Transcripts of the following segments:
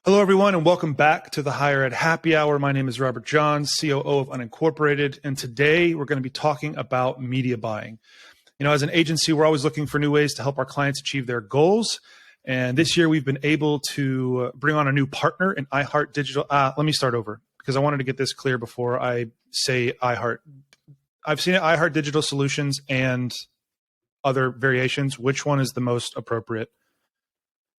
Hello, everyone, and welcome back to the Higher Ed Happy Hour. My name is Robert Johns, COO of UNINCORPORATED, and today we're going to be talking about media buying. You know, as an agency, we're always looking for new ways to help our clients achieve their goals. And this year, we've been able to bring on a new partner in iHeart Digital. Let me start over because I wanted to get this clear before I say iHeart. I've seen it, iHeart Digital Solutions and other variations. Which one is the most appropriate?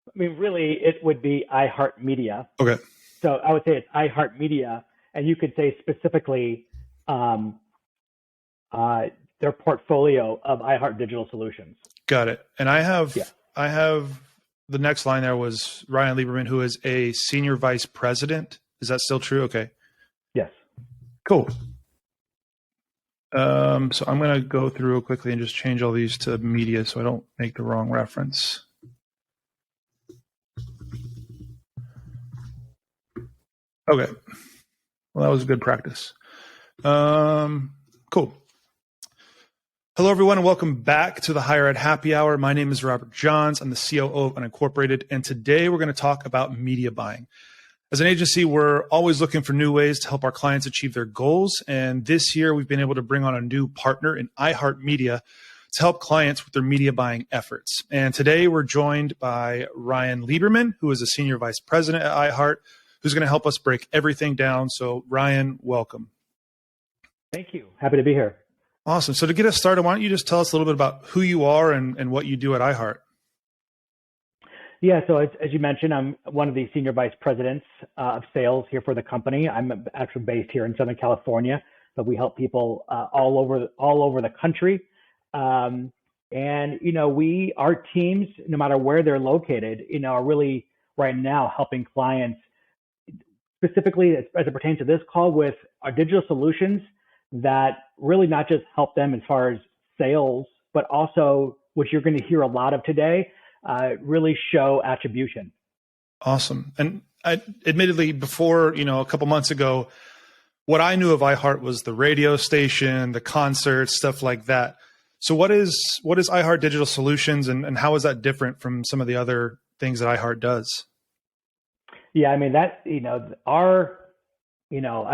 I mean, really, it would be iHeart Media. Okay. So I would say it's iHeart Media, and you could say specifically their portfolio of iHeart Digital Solutions. Got it. And I have the next line there was Ryan Lieberman, who is a senior vice president. Is that still true? Okay. Yes. Cool. So I'm going to go through real quickly and just change all these to media so I don't make the wrong reference. Okay. Well, that was a good practice. Cool. Hello, everyone, and welcome back to the Higher Ed Happy Hour. My name is Robert Johns. I'm the COO of UNINCORPORATED, and today we're going to talk about media buying. As an agency, we're always looking for new ways to help our clients achieve their goals, and this year we've been able to bring on a new partner in iHeart Media to help clients with their media buying efforts. And today we're joined by Ryan Lieberman, who is a senior vice president at iHeart, who's going to help us break everything down. So Ryan, welcome. Thank you. Happy to be here. Awesome. So to get us started, why don't you just tell us a little bit about who you are and what you do at iHeart? Yeah, so as you mentioned, I'm one of the senior vice presidents of sales here for the company. I'm actually based here in Southern California, but we help people all over the country. And, you know, our teams, no matter where they're located, you know, are really right now helping clients specifically as it pertains to this call with our digital solutions that really not just help them as far as sales, but also, which you're going to hear a lot of today, really show attribution. Awesome. And admittedly, before, you know, a couple months ago, what I knew of iHeart was the radio station, the concerts, stuff like that. So what is iHeart Digital Solutions and how is that different from some of the other things that iHeart does? Yeah, I mean, I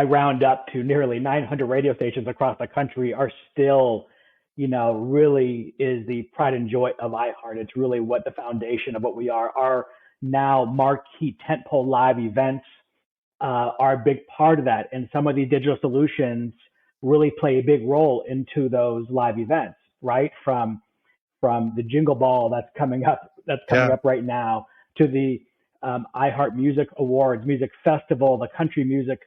round up to nearly 900 radio stations across the country are still, you know, really is the pride and joy of iHeart. It's really what the foundation of what we are. Our now marquee tentpole live events are a big part of that. And some of these digital solutions really play a big role into those live events, right? From the Jingle Ball that's coming up right now to the iHeart Music Awards, Music Festival, the Country Music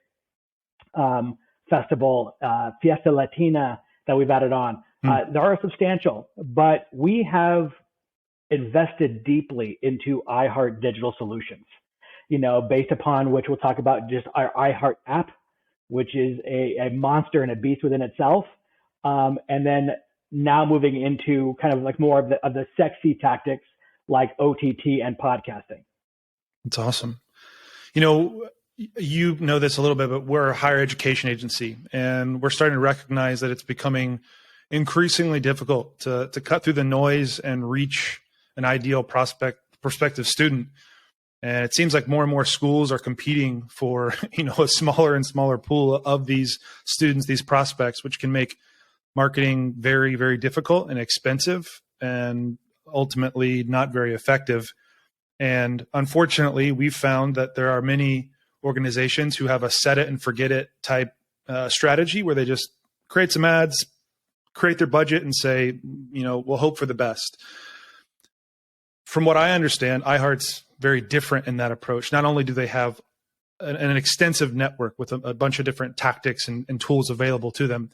Festival, Fiesta Latina that we've added on. They are substantial, but we have invested deeply into iHeart Digital Solutions, you know, based upon which we'll talk about just our iHeart app, which is a monster and a beast within itself. And then now moving into kind of like more of the sexy tactics like OTT and podcasting. That's awesome. You know this a little bit, but we're a higher education agency, and we're starting to recognize that it's becoming increasingly difficult to cut through the noise and reach an ideal prospective student. And it seems like more and more schools are competing for, you know, a smaller and smaller pool of these students, these prospects, which can make marketing very, very difficult and expensive and ultimately not very effective. And unfortunately, we've found that there are many organizations who have a set it and forget it type strategy where they just create some ads, create their budget and say, you know, we'll hope for the best. From what I understand, iHeart's very different in that approach. Not only do they have an extensive network with a bunch of different tactics and tools available to them,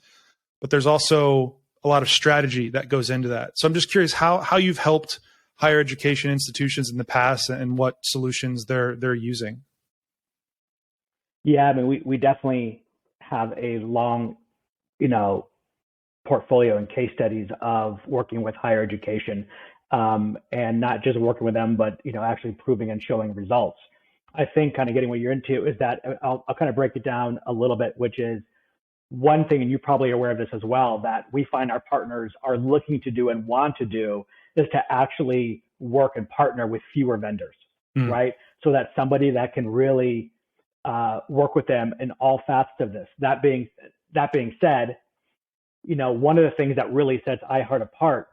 but there's also a lot of strategy that goes into that. So I'm just curious how you've helped higher education institutions in the past and what solutions they're using. Yeah, I mean, we definitely have a long, you know, portfolio and case studies of working with higher education, and not just working with them, but, you know, actually proving and showing results. I think kind of getting what you're into is that I'll kind of break it down a little bit, which is one thing, and you're probably aware of this as well, that we find our partners are looking to do and want to do is to actually work and partner with fewer vendors, right? so that somebody that can really work with them in all facets of this. That being said, one of the things that really sets iHeart apart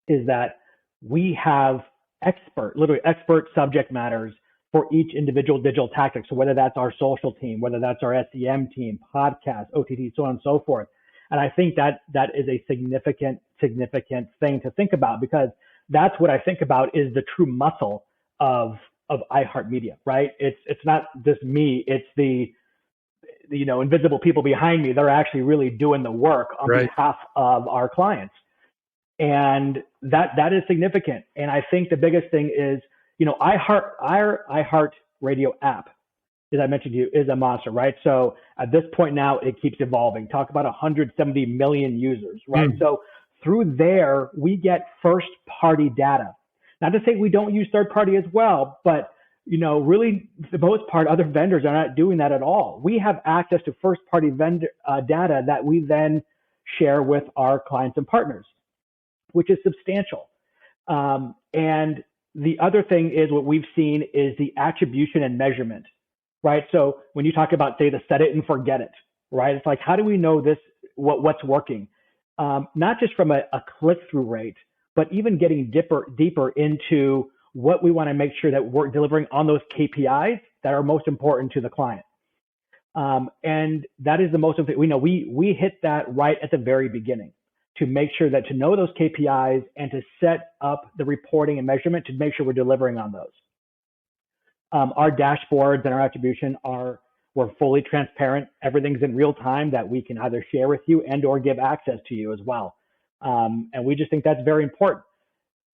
is that we have literally expert subject matters for each individual digital tactic. So whether that's our social team, whether that's our SEM team, podcast, OTT, so on and so forth. And I think that is a significant thing to think about, because that's what I think about is the true muscle of iHeartMedia, right? It's not just me, it's the invisible people behind me. They're actually really doing the work on behalf of our clients. And that is significant. And I think the biggest thing is, our iHeart Radio app, as I mentioned to you, is a monster, right? So at this point now, it keeps evolving. Talk about 170 million users, right? So through there, we get first-party data. Not to say we don't use third-party as well, but really, for the most part, other vendors are not doing that at all. We have access to first-party vendor data that we then share with our clients and partners, which is substantial. And the other thing is what we've seen is the attribution and measurement, right? So when you talk about, say, the set it and forget it, right? It's like, how do we know what's working? Not just from a click-through rate, but even getting deeper into what we want to make sure that we're delivering on those KPIs that are most important to the client. And that is the most important. We hit that right at the very beginning, to make sure that to know those KPIs and to set up the reporting and measurement to make sure we're delivering on those. Our dashboards and our attribution we're fully transparent. Everything's in real time that we can either share with you and or give access to you as well. And we just think that's very important.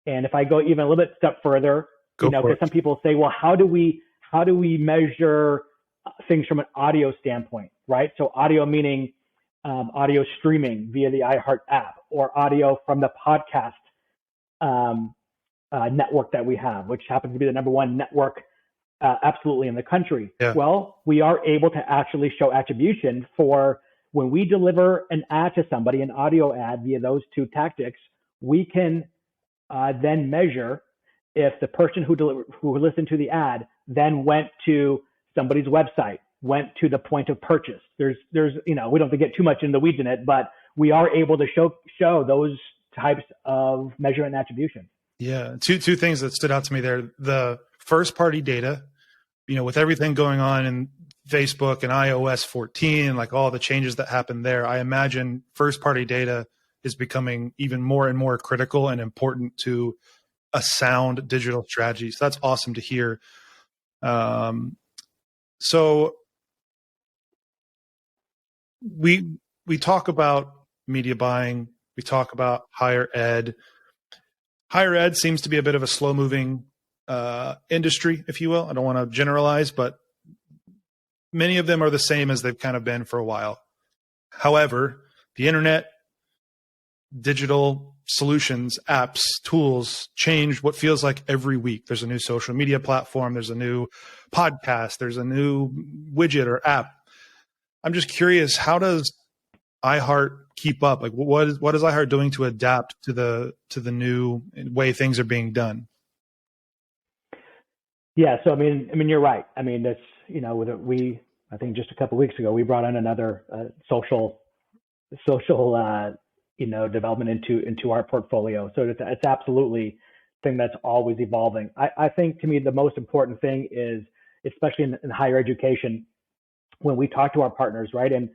And if I go even a little bit step further, because some people say, well, how do we measure things from an audio standpoint, right? So audio meaning audio streaming via the iHeart app, or audio from the podcast network that we have, which happens to be the #1 network absolutely in the country. Yeah. Well, we are able to actually show attribution for when we deliver an ad to somebody, an audio ad via those two tactics. We can then measure if the person who listened to the ad then went to somebody's website, went to the point of purchase. There's we don't have to get too much in the weeds in it, but we are able to show those types of measurement and attribution. Yeah, two things that stood out to me there. The first party data, with everything going on in Facebook and iOS 14, like all the changes that happened there, I imagine first party data is becoming even more and more critical and important to a sound digital strategy. So that's awesome to hear. So we talk about media buying, we talk about higher ed. Higher ed seems to be a bit of a slow moving industry, if you will. I don't want to generalize, but many of them are the same as they've kind of been for a while. However, the internet, digital solutions, apps, tools change what feels like every week. There's a new social media platform. There's a new podcast. There's a new widget or app. I'm just curious, how does iHeart keep up? Like, what is iHeart doing to adapt to the new way things are being done? Yeah, so I mean, you're right. I mean, that's I think just a couple of weeks ago we brought in another social development into our portfolio. So it's absolutely a thing that's always evolving. I think, to me, the most important thing is, especially in higher education, when we talk to our partners, right? And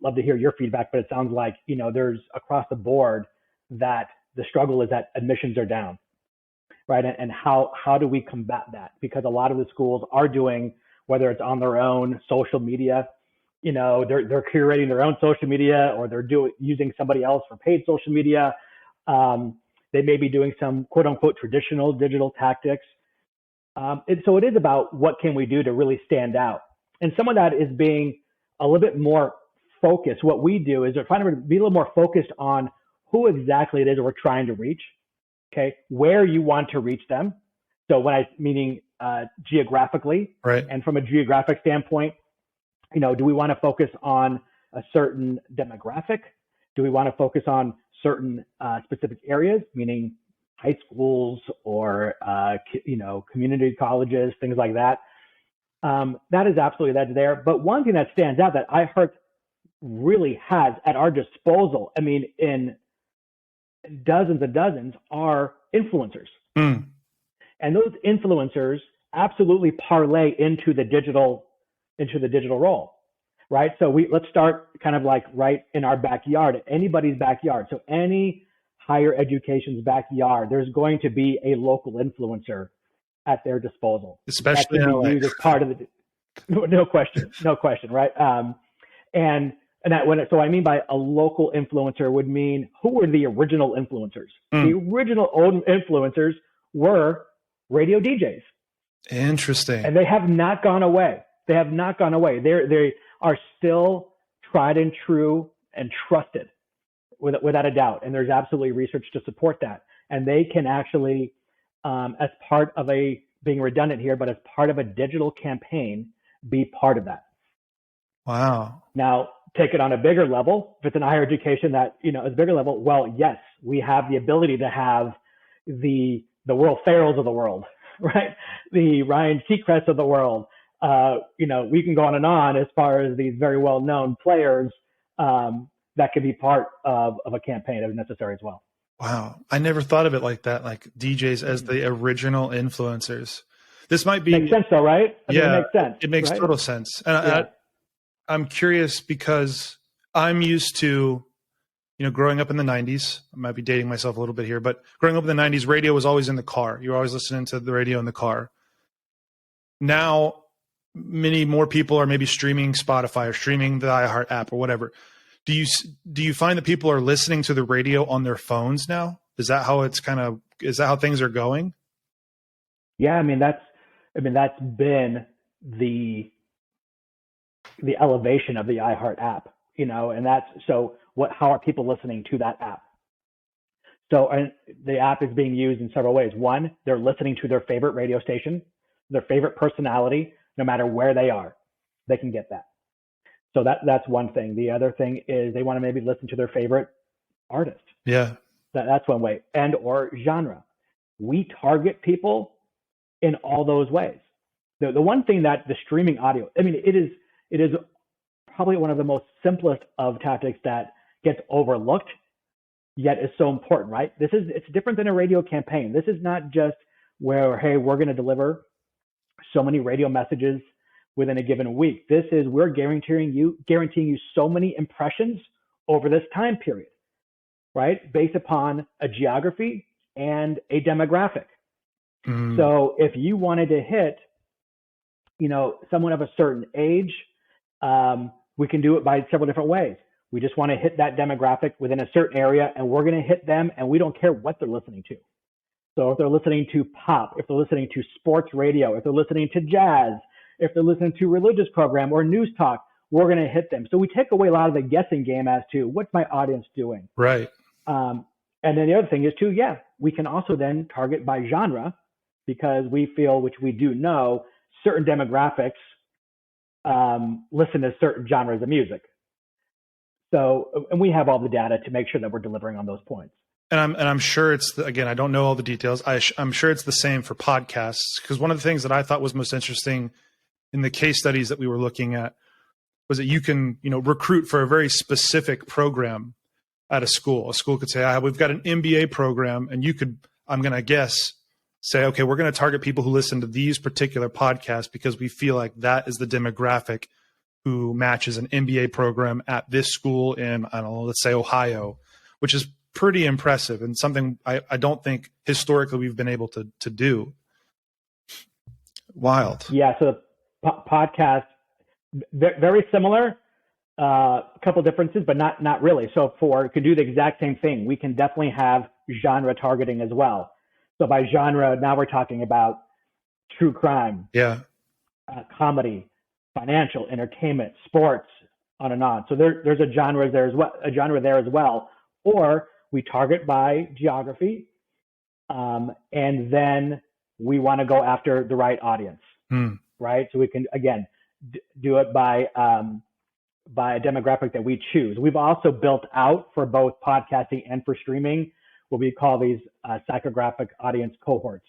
love to hear your feedback, but it sounds like, there's across the board that the struggle is that admissions are down, right? And how do we combat that? Because a lot of the schools are doing, whether it's on their own social media, they're curating their own social media, or they're using somebody else for paid social media. They may be doing some quote unquote traditional digital tactics. And so it is about what can we do to really stand out. And some of that is being a little bit more focused. What we do is we're trying to be a little more focused on who exactly it is that we're trying to reach, okay, where you want to reach them. So meaning geographically, right? And from a geographic standpoint, do we want to focus on a certain demographic? Do we want to focus on certain specific areas, meaning high schools or, community colleges, things like that. That is absolutely, that's there. But one thing that stands out that iHeart really has at our disposal, I mean, in dozens and dozens, are influencers. Mm. And those influencers absolutely parlay into the digital role, right? So let's start kind of like right in our backyard, anybody's backyard. So any higher education's backyard, there's going to be a local influencer at their disposal. Especially that can be used as part of the, no question, right? So I mean by a local influencer would mean, who were the original influencers? The original influencers were radio DJs. Interesting. And they have not gone away. They are still tried and true and trusted without a doubt. And there's absolutely research to support that. And they can actually, as part of being redundant here, but as part of a digital campaign, be part of that. Wow. Now, take it on a bigger level. If it's in higher education that, is a bigger level, well, yes, we have the ability to have the Will Ferrells of the world, right? The Ryan Seacrests of the world. We can go on and on as far as these very well-known players that could be part of a campaign if necessary as well. Wow. I never thought of it like that, like DJs as the original influencers. This might be... Makes sense though, right? It makes sense. It makes total sense. And I'm curious because I'm used to, growing up in the 90s. I might be dating myself a little bit here, but growing up in the 90s, radio was always in the car. You were always listening to the radio in the car. Now, many more people are maybe streaming Spotify or streaming the iHeart app or whatever. Do you find that people are listening to the radio on their phones now? Is that how things are going? Yeah, that's been the elevation of the iHeart app, and how are people listening to that app? So the app is being used in several ways. One, they're listening to their favorite radio station, their favorite personality, no matter where they are, they can get that. So that's one thing. The other thing is they want to maybe listen to their favorite artist. Yeah. That's one way. And or genre. We target people in all those ways. The one thing that the streaming audio, it is probably one of the most simplest of tactics that gets overlooked, yet is so important, right? It's different than a radio campaign. This is not just where, hey, we're going to deliver so many radio messages within a given week. This is, we're guaranteeing you so many impressions over this time period, right? Based upon a geography and a demographic. So if you wanted to hit, someone of a certain age, we can do it by several different ways. We just want to hit that demographic within a certain area, and we're going to hit them, and we don't care what they're listening to. So if they're listening to pop, if they're listening to sports radio, if they're listening to jazz, if they're listening to religious program or news talk, we're going to hit them. So we take away a lot of the guessing game as to what's my audience doing. Right. And then the other thing is too, we can also then target by genre, because we feel, which we do know, certain demographics listen to certain genres of music. So, and we have all the data to make sure that we're delivering on those points. And I'm sure it's, again, I don't know all the details. I'm sure it's the same for podcasts, because one of the things that I thought was most interesting in the case studies that we were looking at was that you can, recruit for a very specific program at a school. A school could say, we've got an MBA program, and you could, I'm going to guess, say, okay, we're going to target people who listen to these particular podcasts because we feel like that is the demographic who matches an MBA program at this school in, I don't know, let's say Ohio, which is pretty impressive and something I don't think historically we've been able to do. Wild. Yeah. So the podcast, very similar, a couple differences, but not really. So could do the exact same thing. We can definitely have genre targeting as well. So by genre, now we're talking about true crime, comedy, financial, entertainment, sports, on and on. So there's a genre there as well. Or we target by geography, and then we want to go after the right audience, right? So we can again do it by a demographic that we choose. We've also built out for both podcasting and for streaming what we call these psychographic audience cohorts.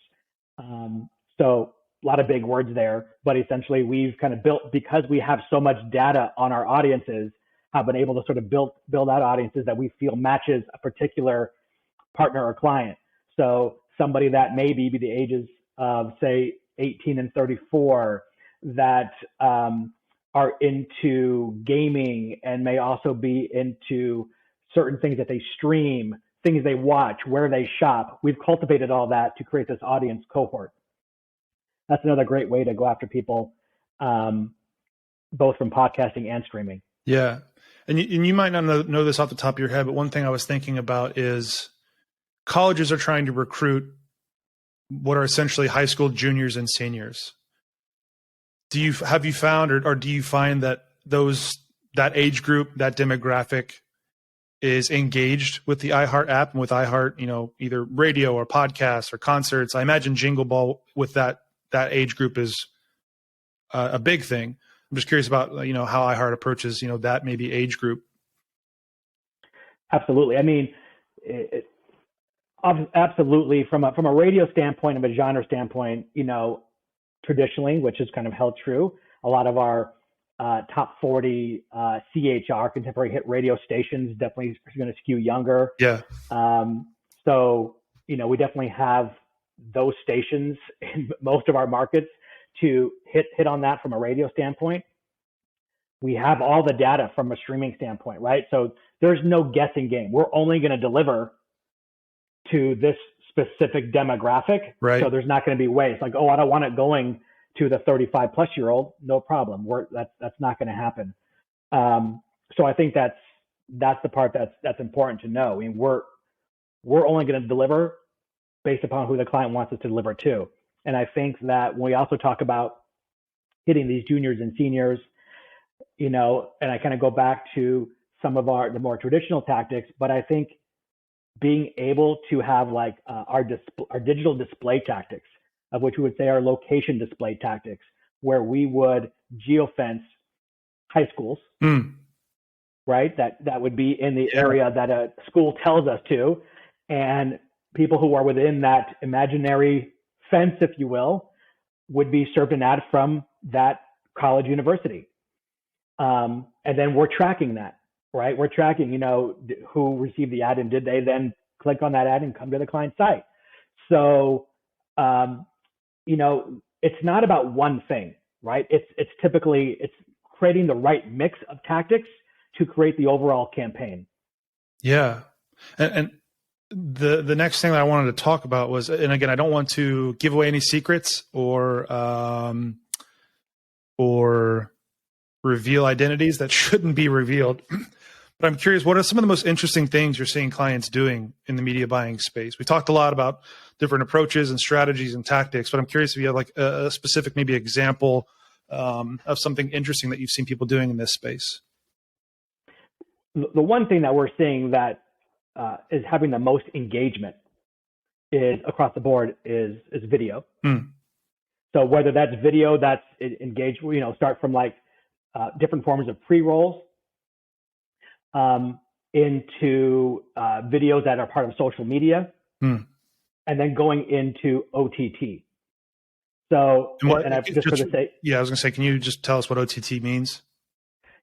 So a lot of big words there, but essentially we've kind of built, because we have so much data on our audiences, have been able to sort of build out audiences that we feel matches a particular partner or client. So somebody that may be the ages of, say, 18 and 34 that are into gaming and may also be into certain things that they stream, things they watch, where they shop. We've cultivated all that to create this audience cohort. That's another great way to go after people, both from podcasting and streaming. Yeah. And you might not know this off the top of your head, but one thing I was thinking about is colleges are trying to recruit what are essentially high school juniors and seniors. Have you found, or do you find that that age group, that demographic is engaged with the iHeart app and with iHeart, either radio or podcasts or concerts? I imagine Jingle Ball with that age group is a big thing. I'm just curious about, how iHeart approaches, that maybe age group. Absolutely. I mean, absolutely from a radio standpoint, of a genre standpoint, traditionally, which is kind of held true, a lot of our top 40 CHR, contemporary hit radio stations, definitely going to skew younger. Yeah. So, we definitely have those stations in most of our markets to hit on that from a radio standpoint. We have all the data from a streaming standpoint, right? So there's no guessing game. We're only going to deliver to this specific demographic. Right. So there's not going to be ways like, I don't want it going to the 35 plus year old. No problem. That's not going to happen. So I think that's the part that's important to know. I mean, we're only going to deliver based upon who the client wants us to deliver to. And I think that when we also talk about hitting these juniors and seniors, and I kind of go back to some of the more traditional tactics, but I think being able to have like our digital display tactics, of which we would say our location display tactics, where we would geofence high schools, right? That would be in the area that a school tells us to, and people who are within that imaginary fence, if you will, would be served an ad from that college university. And then we're tracking that, right? We're tracking, who received the ad and did they then click on that ad and come to the client site. So, it's not about one thing, right? It's typically creating the right mix of tactics to create the overall campaign. Yeah. And the next thing that I wanted to talk about was, and again, I don't want to give away any secrets or reveal identities that shouldn't be revealed. But I'm curious, what are some of the most interesting things you're seeing clients doing in the media buying space? We talked a lot about different approaches and strategies and tactics, but I'm curious if you have like a specific maybe example of something interesting that you've seen people doing in this space. The one thing that we're seeing that is having the most engagement is across the board is video. So whether that's video that's engaged, start from like different forms of pre-rolls into videos that are part of social media, and then going into OTT. So, I was going to say, can you just tell us what OTT means?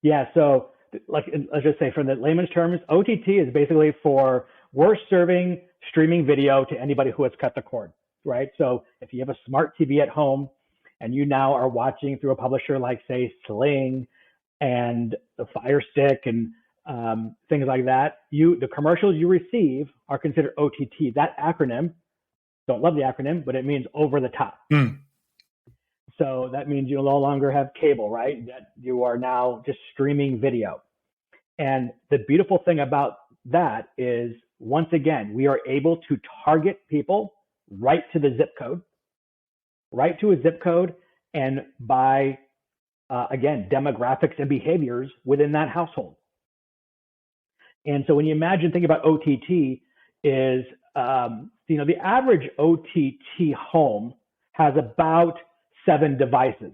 Yeah. So let's just say from the layman's terms, OTT is basically we're serving streaming video to anybody who has cut the cord, right? So if you have a smart TV at home and you now are watching through a publisher like, say, Sling and the Fire Stick and things like that, the commercials you receive are considered OTT. That acronym, don't love the acronym, but it means over the top. So that means you no longer have cable, right? That you are now just streaming video. And the beautiful thing about that is, once again, we are able to target people right to the zip code, right to a zip code, and by, again, demographics and behaviors within that household. And so when you think about OTT is, the average OTT home has about 7 devices,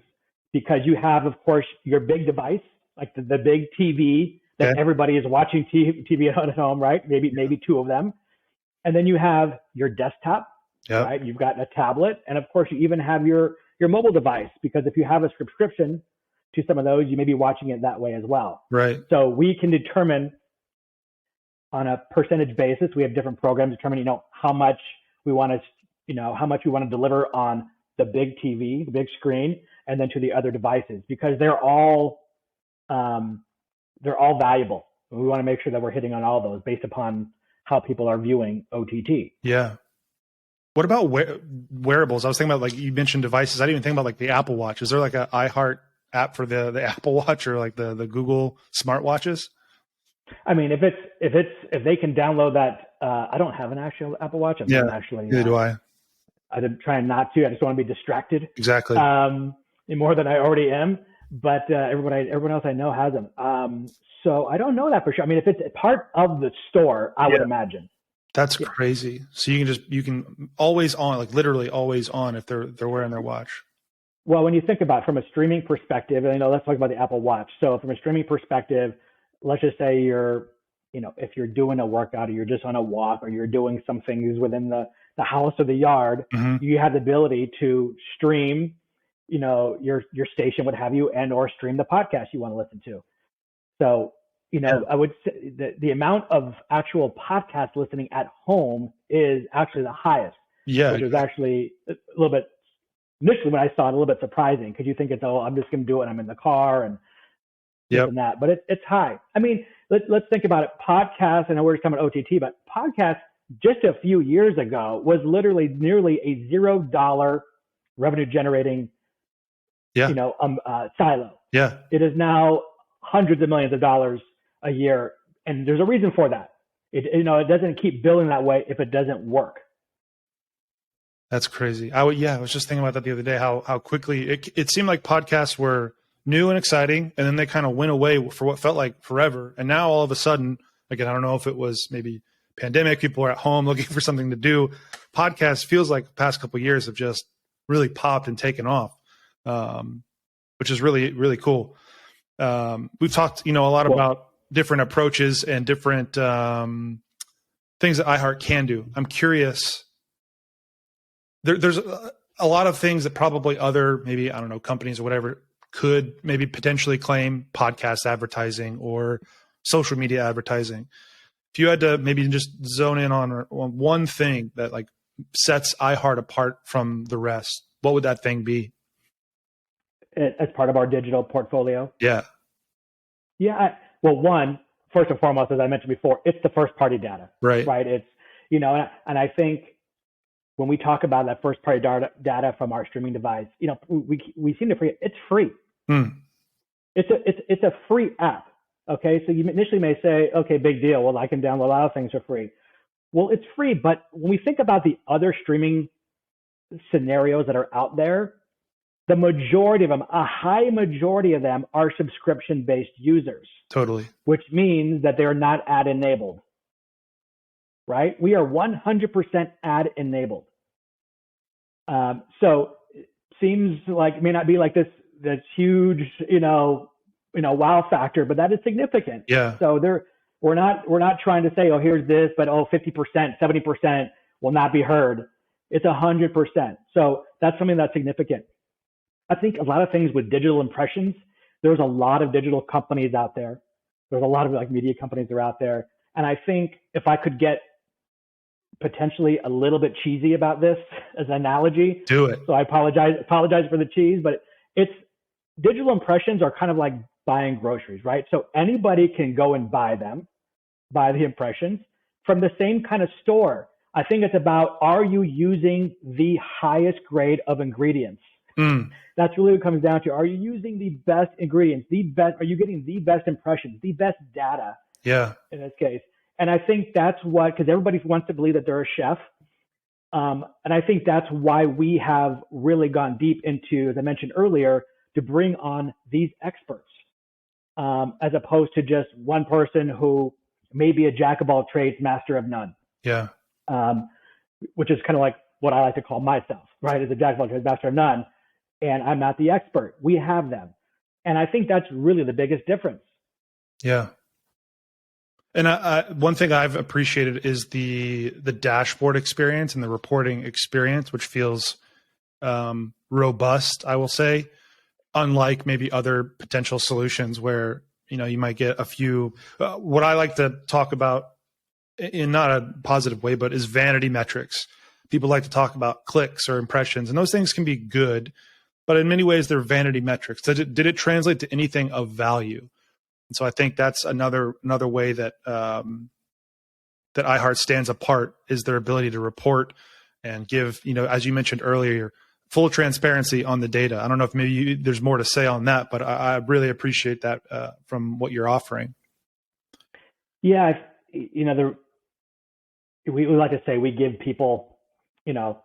because you have, of course, your big device, like the big TV that everybody is watching TV at home, right? Maybe 2 of them. And then you have your desktop, Yep. right? You've got a tablet, and of course you even have your mobile device, because if you have a subscription to some of those, you may be watching it that way as well. Right. So we can determine on a percentage basis. We have different programs determining, how much we want to deliver on the big TV, the big screen, and then to the other devices, because they're all valuable. We want to make sure that we're hitting on all those based upon how people are viewing OTT. Yeah. What about wearables? I was thinking about, like, you mentioned devices. I didn't even think about, like, the Apple Watch. Is there like a iHeart app for the Apple Watch, or like the Google smartwatches? I mean, if they can download that, I don't have an actual Apple Watch. Neither do I. I'm trying not to. I just don't want to be distracted. Exactly. More than I already am. But everyone else I know has them. So I don't know that for sure. I mean, if it's part of the store, I would imagine. That's crazy. So you can always on, like literally always on, if they're wearing their watch. Well, when you think about it from a streaming perspective, let's talk about the Apple Watch. So from a streaming perspective, let's just say if you're doing a workout, or you're just on a walk, or you're doing some things within the house or the yard, you have the ability to stream, your station, what have you, and or stream the podcast you want to listen to. So, I would say the amount of actual podcast listening at home is actually the highest. Yeah. Which was actually a little bit, initially when I saw it, a little bit surprising, because you think it's, I'm just going to do it when I'm in the car and this and that. But it's high. I mean, let's think about it. Podcasts, I know we're talking about OTT, but podcasts just a few years ago was literally nearly a $0 revenue generating, silo. Yeah. It is now hundreds of millions of dollars a year, and there's a reason for that. It doesn't keep building that way if it doesn't work. That's crazy. I was just thinking about that the other day, how quickly it seemed like podcasts were new and exciting, and then they kind of went away for what felt like forever. And now all of a sudden, again, I don't know if it was maybe pandemic, people are at home looking for something to do. Podcast feels like the past couple of years have just really popped and taken off, which is really, really cool. We've talked, a lot about different approaches and different things that iHeart can do. I'm curious. There's a lot of things that probably other, maybe, I don't know, companies or whatever could maybe potentially claim: podcast advertising or social media advertising. If you had to maybe just zone in on one thing that like sets iHeart apart from the rest, what would that thing be? As part of our digital portfolio? Yeah. Yeah. Well, first and foremost, as I mentioned before, it's the first party data. Right. Right. It's, and I think when we talk about that first party data from our streaming device, we seem to forget it's free. It's a free app. Okay. So you initially may say, okay, big deal. Well, I can download a lot of things for free. Well, it's free. But when we think about the other streaming scenarios that are out there, the majority of them, a high majority of them, are subscription-based users. Totally. Which means that they're not ad-enabled, right? We are 100% ad-enabled. So it seems like it may not be like this huge, wow factor, but that is significant. Yeah. So we're not trying to say, oh, here's this, but 50%, 70% will not be heard. It's 100%. So that's something that's significant. I think a lot of things with digital impressions, there's a lot of digital companies out there. There's a lot of media companies that are out there. And I think if I could get potentially a little bit cheesy about this as an analogy. Do it. So I apologize for the cheese, but it's digital impressions are kind of like buying groceries, right? So anybody can go and buy the impressions from the same kind of store. I think it's about, are you using the highest grade of ingredients? That's really what it comes down to. Are you using the best ingredients? Are you getting the best impressions, the best data? Yeah. In this case. And I think that's because everybody wants to believe that they're a chef. And I think that's why we have really gone deep into, as I mentioned earlier, to bring on these experts, as opposed to just one person who may be a jack of all trades, master of none. Yeah. Which is kind of like what I like to call myself, right? As a jack of all trades, master of none. And I'm not the expert. We have them. And I think that's really the biggest difference. Yeah. And one thing I've appreciated is the dashboard experience and the reporting experience, which feels robust, I will say, unlike maybe other potential solutions where, you might get a few, what I like to talk about in not a positive way, but is vanity metrics. People like to talk about clicks or impressions, and those things can be good, but in many ways they're vanity metrics. Did it translate to anything of value? And so I think that's another way that that iHeart stands apart, is their ability to report and give, as you mentioned earlier, full transparency on the data. I don't know if maybe there's more to say on that, but I really appreciate that from what you're offering. Yeah, we like to say we give people, the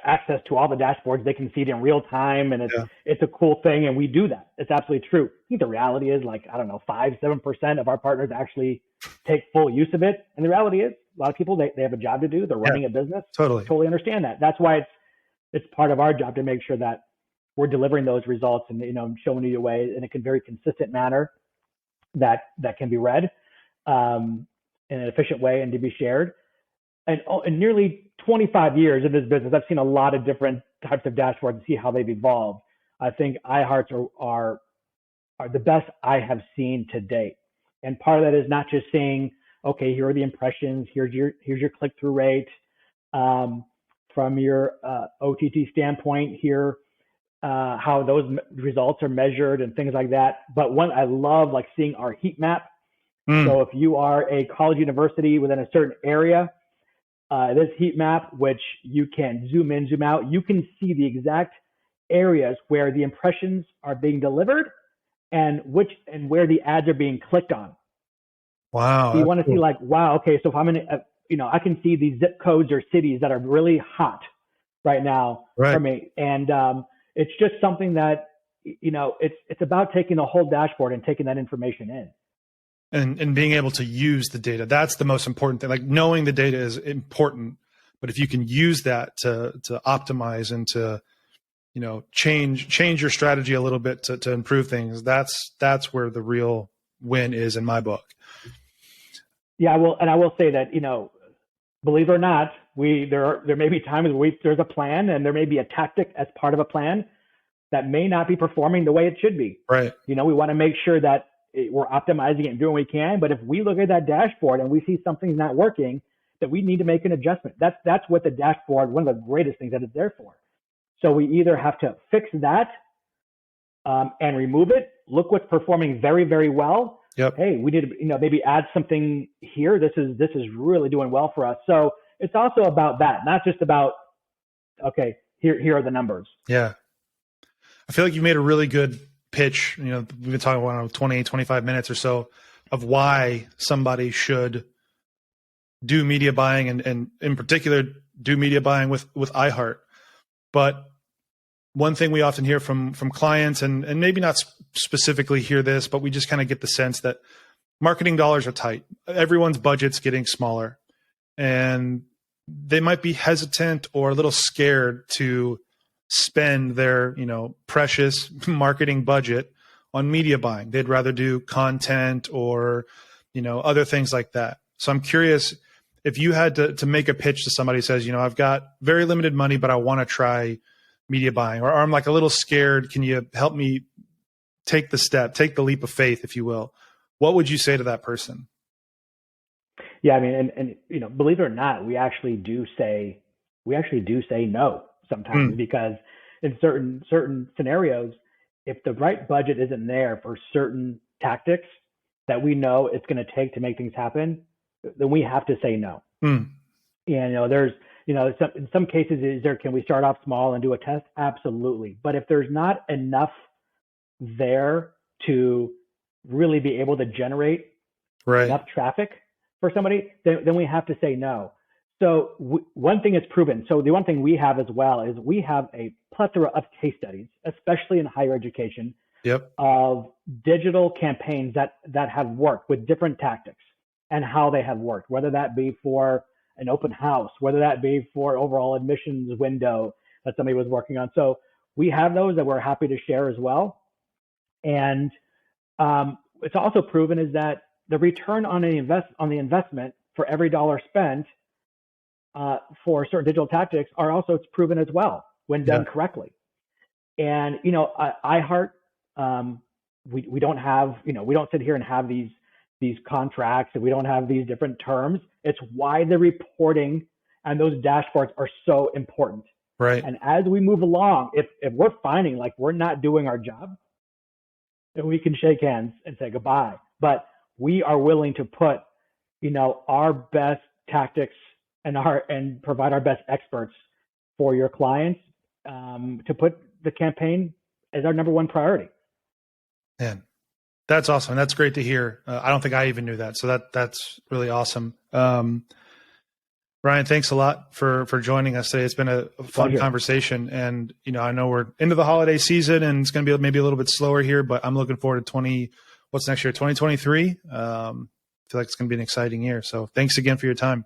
access to all the dashboards. They can see it in real time, and it's a cool thing, and we do that. It's absolutely true. I think the reality is, 5-7% of our partners actually take full use of it, and the reality is a lot of people, they have a job to do. They're running a business. Totally understand that. That's why it's part of our job to make sure that we're delivering those results and showing you a way in a very consistent manner that can be read in an efficient way and to be shared. And in nearly 25 years of this business, I've seen a lot of different types of dashboards and see how they've evolved. I think iHeart's are the best I have seen to date. And part of that is not just saying, okay, here are the impressions, here's your click-through rate. From your OTT standpoint, here how those results are measured and things like that. But one, I love seeing our heat map. So if you are a college university within a certain area, this heat map, which you can zoom in, zoom out, you can see the exact areas where the impressions are being delivered and where the ads are being clicked on. Wow. So you want to see wow, okay, so if I'm in I can see these zip codes or cities that are really hot right now for me. And it's just something that, it's about taking the whole dashboard and taking that information in. And being able to use the data. That's the most important thing. Knowing the data is important, but if you can use that to optimize and to, change your strategy a little bit to improve things, that's where the real win is in my book. Yeah, I will say that, believe it or not, there may be times where there's a plan and there may be a tactic as part of a plan that may not be performing the way it should be. Right. We want to make sure that we're optimizing it and doing what we can. But if we look at that dashboard and we see something's not working, that we need to make an adjustment. That's what the dashboard, one of the greatest things that it's there for. So we either have to fix that and remove it. Look what's performing very, very well. Yep. Hey, we need to maybe add something here. This is really doing well for us. So it's also about that, not just about, okay, here are the numbers. Yeah. I feel like you made a really good pitch. We've been talking about 20, 25 minutes or so of why somebody should do media buying and in particular do media buying with iHeart. But one thing we often hear from clients, and maybe not specifically hear this, but we just kind of get the sense that marketing dollars are tight. Everyone's budget's getting smaller, and they might be hesitant or a little scared to spend their, precious marketing budget on media buying. They'd rather do content or, other things like that. So I'm curious if you had to make a pitch to somebody who says, I've got very limited money, but I want to try media buying, or I'm a little scared. Can you help me take the leap of faith, if you will? What would you say to that person? Yeah, I mean, and believe it or not, we actually do say no sometimes, because in certain scenarios, if the right budget isn't there for certain tactics that we know it's going to take to make things happen, then we have to say no. And there's in some cases, can we start off small and do a test? Absolutely. But if there's not enough there to really be able to generate enough traffic for somebody, then we have to say no. So one thing is proven. So the one thing we have as well is we have a plethora of case studies, especially in higher education, of digital campaigns that have worked with different tactics and how they have worked, whether that be for an open house, whether that be for overall admissions window that somebody was working on. So we have those that we're happy to share as well. And it's also proven is that the return on the investment for every dollar spent for certain digital tactics are also proven as well when done correctly. And iHeart, we don't have, we don't sit here and have these contracts, and we don't have these different terms. It's why the reporting and those dashboards are so important. Right. And as we move along, if we're finding like we're not doing our job, then we can shake hands and say goodbye. But we are willing to put, our best tactics and provide our best experts for your clients, to put the campaign as our number one priority. Man, that's awesome. That's great to hear. I don't think I even knew that. So that's really awesome. Ryan, thanks a lot for joining us today. It's been a fun conversation, and I know we're into the holiday season, and it's going to be maybe a little bit slower here, but I'm looking forward to what's next year, 2023. I feel like it's going to be an exciting year. So thanks again for your time.